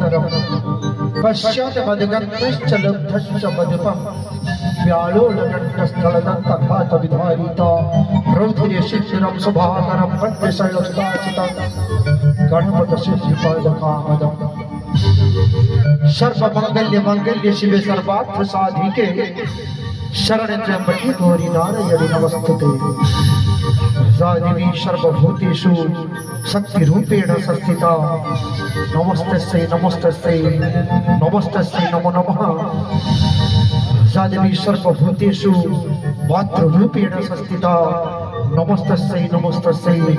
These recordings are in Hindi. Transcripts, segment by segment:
सागरम पश्चात मदगन्धश्च लब्धश्च मदपम व्यालो लगण्डस्थलदन्तघात विधारिता रौद्रे शिशिरं सुभाकरं पद्यशैलसुताचितं गणपत सिद्धिपदकामदम् सर्वमंगल्य मंगल्य शिवे सर्वार्थ साधिके शरण त्र्यंबके गौरी नारायणि नमस्तुते देवी सर्वभूतेषु शक्ति रूपेण संस्थिता नमस्तस्यै नमस्तस्यै नमस्तस्यै नमो नमः देवी सर्वभूतेषु मातृ रूपेण संस्थिता नमस्तस्यै नमस्तस्यै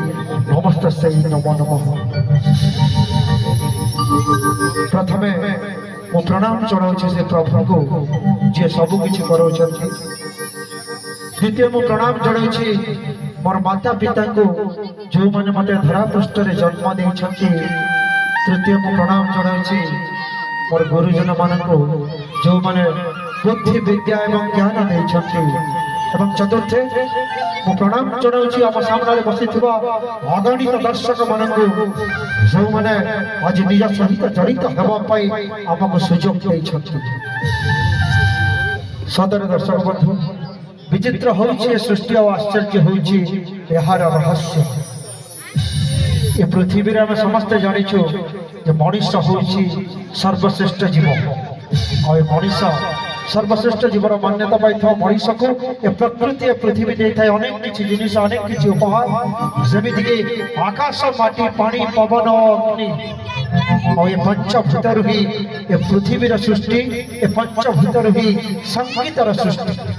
नमस्तस्यै नमो नमः। प्रथमे मु प्रणाम जनाऊँ से प्रभु को जे सबु किछि कराउछथि। द्वितीय मु प्रणाम जनाऊँ मोर माता पिता को जो माने मते धरा पृष्ठ रे जन्म देछथि। तृतीय मु प्रणाम जनाऊँ मोर गुरुजन मान को जो माने बुद्धि विद्या एवं ज्ञान देछथि। एवं चतुर्थे मु प्रणाम जनाऊँ आम सामने बसिथिबा अगणित दर्शक मान को जो माने आज निज सहित जड़ित हेबा पई आमको सुजोग देछथि। सदर दर्शक बंधु विचित्र होउछि सृष्टि और आश्चर्य होउछि एहार रहस्य। ए पृथ्वी रे हम समस्त जानिछु जे मनुष्य होउछि सर्वश्रेष्ठ जीव और ए मनुष्य सर्वश्रेष्ठ जीवर मान्यता पाई मनुष्य को ए प्रकृति पृथ्वी दे थाए अनेक किछि जिनिस अनेक किछि उपहार जेमिति कि आकाश माटी पानी पवन अग्नि और ये पंचभूतर ही ए पृथ्वीर सृष्टि ए पंचभूतर ही संगीतर सृष्टि